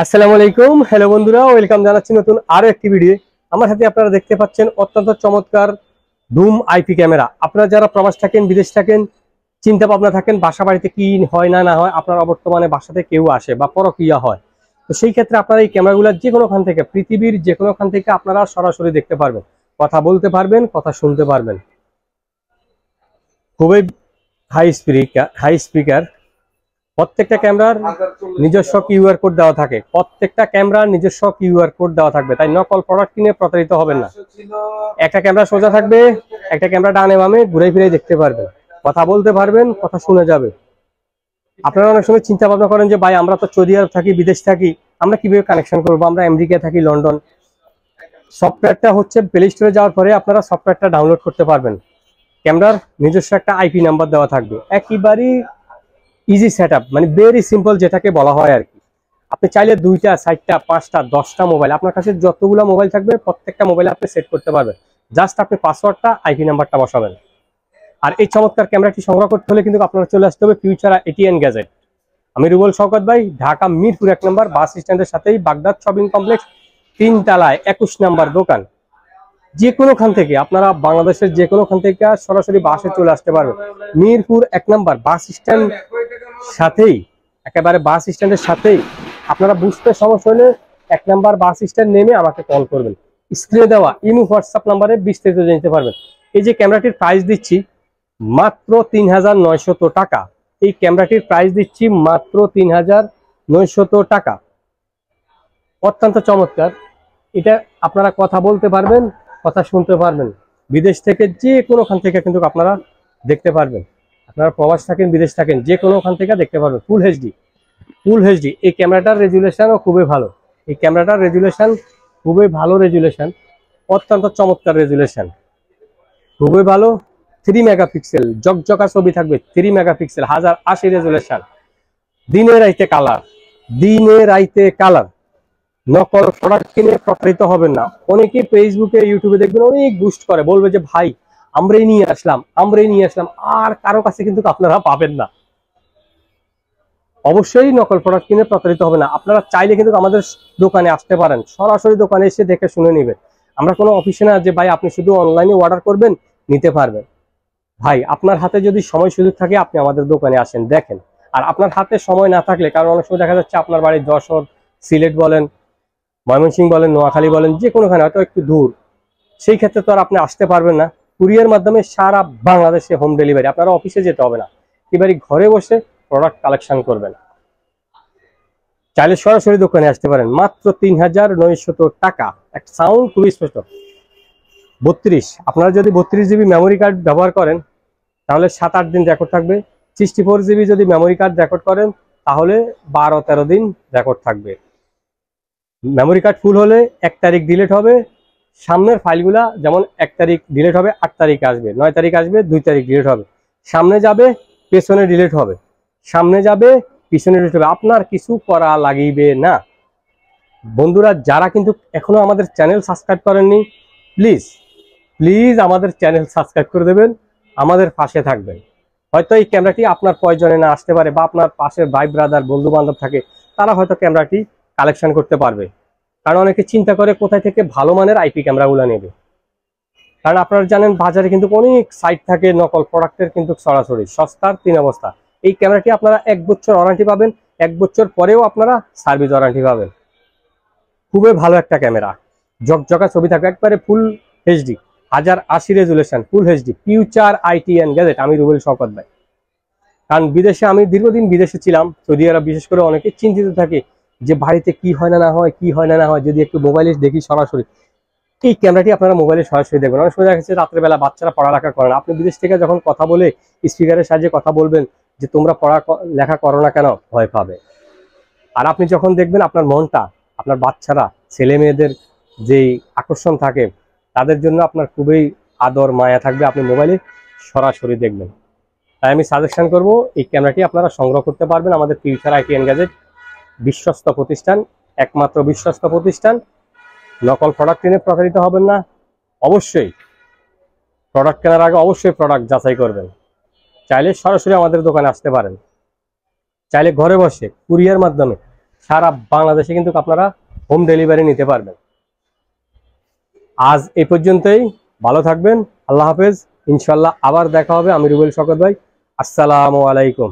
আসসালামু আলাইকুম। হ্যালো বন্ধুরা, ওয়েলকাম জানাচ্ছি নতুন আরো একটি ভিডিও। আমার সাথে আপনারা দেখতে পাচ্ছেন অত্যন্ত চমৎকার ডুম আইপি ক্যামেরা। আপনারা যারা প্রবাস থাকেন, বিদেশ থাকেন, চিন্তা ভাবনা থাকেন বাসা বাড়িতে কি হয় না হয়, আপনারা বর্তমানে বাসাতে কেউ আসে বা পরকীয়া হয়, তো সেই ক্ষেত্রে আপনারা এই ক্যামেরাগুলো যে কোনোখান থেকে, পৃথিবীর যে কোনোখান থেকে আপনারা সরাসরি দেখতে পারবেন, কথা বলতে পারবেন, কথা শুনতে পারবেন। খুবই হাই স্পিকার। প্রত্যেকটা ক্যামেরার নিজস্ব কিউআর কোড দেওয়া থাকে, প্রত্যেকটা ক্যামেরার নিজস্ব কিউআর কোড দেওয়া থাকবে, তাই নকল প্রোডাক্ট কিনে প্রতারিত হবেন না। একটা ক্যামেরা সোজা থাকবে, একটা ক্যামেরা ডানে বামে ঘুরে ফিরে দেখতে পারবেন, কথা বলতে পারবেন, কথা শোনা যাবে। আপনারা অনেক সময় চিন্তা ভাবনা করেন যে ভাই আমরা তো সৌদি আরব থাকি, বিদেশ থাকি, আমরা কিভাবে কানেকশন করবো, আমরা আমেরিকায় থাকি, লন্ডন। সফটওয়্যারটা হচ্ছে প্লে স্টোরে যাওয়ার পরে আপনারা সফটওয়্যারটা ডাউনলোড করতে পারবেন। ক্যামেরার নিজস্ব একটা আইপি নাম্বার দেওয়া থাকবে, একেবারেই ইজি সেট আপ, মানে ভেরি সিম্পল যেটাকে বলা হয় আর কি। আপনি চাইলে 2টা 4টা 5টা 10টা মোবাইল, আপনার কাছে যতগুলো মোবাইল থাকবে প্রত্যেকটা মোবাইলে আপনি সেট করতে পারবেন। জাস্ট আপনি পাসওয়ার্ডটা, আইপি নাম্বারটা বসাবেন। আর এই চমৎকার ক্যামেরাটি সংগ্রহ করতে হলে কিন্তু আপনারা চলে আসতে হবে ফিউচার এটিএন গ্যাজেট। আমি রুবেল শওকত ভাই, ঢাকা মিরপুর 1 নম্বর বাস স্ট্যান্ডের সাথেই বাগদাদ শপিং কমপ্লেক্স, 3 তলায় 21 নম্বর দোকান। যে কোনোখান থেকে আপনারা বাংলাদেশের যে কোনোখান থেকে সরাসরি বাসে চলে আসতে পারবেন। মিরপুর 1 নম্বর বাস স্ট্যান্ড সাথেই, একেবারে বাস স্ট্যান্ডের সাথেই। আপনারা বুঝতে সমস্যা হলে 1 নম্বর বাস স্ট্যান্ড নেমে আমাকে কল করবেন। স্ক্রিনে দেওয়া ইমো হোয়াটসঅ্যাপ নাম্বারে বিস্তারিত জানতে পারবেন। এই যে ক্যামেরাটির প্রাইস দিচ্ছি মাত্র 3900 টাকা। এই ক্যামেরাটির প্রাইস দিচ্ছি মাত্র 3900 টাকা। অত্যন্ত চমৎকার। এটা আপনারা কথা বলতে পারবেন, কথা শুনতে পারবেন। বিদেশ থেকে যে কোনোখান থেকে কিন্তু আপনারা দেখতে পারবেন। আপনারা প্রবাস থাকেন, বিদেশ থাকেন, যে কোনোখান থেকে দেখতে পারবেন। Full HD. এই ক্যামেরাটার রেজুলেশনও খুবই ভালো। এই ক্যামেরাটার রেজুলেশন খুবই ভালো রেজুলেশন, অত্যন্ত চমৎকার রেজুলেশন, খুবই ভালো। 3 মেগাপিক্সেল জকজকা ছবি থাকবে, 3 মেগাপিক্সেল, 1080 রেজুলেশন। দিনে রাইতে কালার। নকল প্রোডাক্ট কিনে প্রতারিত হবেন না। অনেকে ফেসবুকে, ইউটিউবে দেখবেন অনেক বুস্ট করে, বলবে যে ভাই আমরাই নিয়ে আসলাম, আর কারো কাছে কিন্তু আপনারা পাবেন না। অবশ্যই নকল প্রোডাক্ট কিনে প্রতারিত হবে না। আপনারা চাইলে কিন্তু আমাদের দোকানে আসতে পারেন, সরাসরি দোকানে এসে দেখে শুনে নেবেন। আমরা কোনো অফিসে না যে ভাই আপনি শুধু অনলাইনে অর্ডার করবেন, নিতে পারবেন। ভাই আপনার হাতে যদি সময় সুযোগ থাকে আপনি আমাদের দোকানে আসেন, দেখেন। আর আপনার হাতে সময় না থাকলে, কারণ অনেক সময় দেখা যাচ্ছে আপনার বাড়ি যশোর, সিলেট বলেন, ময়মনসিংহ বলেন, নোয়াখালী বলেন, যে কোনোখানে হয়তো একটু দূর, সেই ক্ষেত্রে তো আর আপনি আসতে পারবেন না। কুরিয়ার মাধ্যমে সারা বাংলাদেশে হোম ডেলিভারি, আপনারা অফিসে যেতে হবে না, এবারে ঘরে বসে প্রোডাক্ট কালেকশন করবেন। চাইলে সরাসরি দোকানে আসতে পারেন। মাত্র 3900 টাকা। একটা সাউন্ড খুবই স্পষ্ট। 32, আপনারা যদি 32 জিবি মেমোরি কার্ড ব্যবহার করেন তাহলে 7-8 দিন রেকর্ড থাকবে। 64 জিবি যদি মেমোরি কার্ড রেকর্ড করেন তাহলে 12-13 দিন রেকর্ড থাকবে। মেমোরি কার্ড ফুল হলে 1 তারিখ ডিলিট হবে। সামনের ফাইলগুলা যেমন 1 তারিখ ডিলিট হবে, 8 তারিখ আসবে, 9 তারিখ আসবে, 2 তারিখ ডিলিট হবে। সামনে যাবে, পেছনে ডিলিট হবে, সামনে যাবে, পিছনে ডিলিট হবে। আপনার কিছু করা লাগিবে না। বন্ধুরা যারা কিন্তু এখনো আমাদের চ্যানেল সাবস্ক্রাইব করেননি, প্লিজ আমাদের চ্যানেল সাবস্ক্রাইব করে দেবেন, আমাদের পাশে থাকবেন। হয়তো এই ক্যামেরাটি আপনার প্রয়োজনে না আসতে পারে, বা আপনার পাশের ভাই ব্রাদার বন্ধু বান্ধব থাকে, তারা হয়তো ক্যামেরাটি কালেকশন করতে পারবে। কারণ অনেকে চিন্তা করে কোথায় থেকে ভালো মানের আইপি ক্যামেরাগুলো নেবে। কারণ আপনারা জানেন বাজারে কিন্তু অনেক সাইট থাকে নকল প্রোডাক্টের, কিন্তু সরাসরি সস্তার 3 অবস্থা। এই ক্যামেরাটি আপনারা 1 বছর ওয়ারেন্টি পাবেন, 1 বছর পরেও আপনারা সার্ভিস ওয়ারেন্টি পাবেন। খুবই ভালো একটা ক্যামেরা, জকজকা ছবি থাকবে, একবারে full HD, 1080 resolution, full HD, future ITN gadget. আমি রুবেল শওকত ভাই। কারণ বিদেশে, আমি দীর্ঘদিন বিদেশে ছিলাম, সৌদি আরব বিশেষ করে, অনেকে চিন্তিত থাকে যে বাড়িতে কি হয় না হয়, যদি একটু মোবাইলে দেখি সরাসরি। এই ক্যামেরাটি আপনারা মোবাইলে সরাসরি দেখবেন। অনেক সময় দেখা যাচ্ছে রাত্রেবেলা বাচ্চারা পড়ালেখা করে না, আপনি বিদেশ থেকে যখন কথা বলে স্পিকারের সাহায্যে কথা বলবেন যে তোমরা লেখা করো না কেন, ভয় পাবে। আর আপনি যখন দেখবেন আপনার মনটা, আপনার বাচ্চারা, ছেলে মেয়েদের যেই আকর্ষণ থাকে, তাদের জন্য আপনার খুবই আদর মায়া থাকবে, আপনি মোবাইলে সরাসরি দেখবেন। তাই আমি সাজেশন করব এই ক্যামেরাটি আপনারা সংগ্রহ করতে পারবেন আমাদের ফিউচার আইটিএন গ্যাজেট। বিশ্বস্ত প্রতিষ্ঠান, একমাত্র বিশ্বস্ত প্রতিষ্ঠান। নকল প্রোডাক্ট কিনে প্রতারিত হবেন না। অবশ্যই প্রোডাক্ট কেনার আগে অবশ্যই প্রোডাক্ট যাচাই করবেন। চাইলে সরাসরি আমাদের দোকানে আসতে পারেন, চাইলে ঘরে বসে কুরিয়ার মাধ্যমে সারা বাংলাদেশে কিন্তু আপনারা হোম ডেলিভারি নিতে পারবেন। আজ এই পর্যন্তই, ভালো থাকবেন, আল্লাহ হাফেজ। ইনশাল্লাহ আবার দেখা হবে। আমি রুবেল শওকত ভাই, আসসালামু আলাইকুম।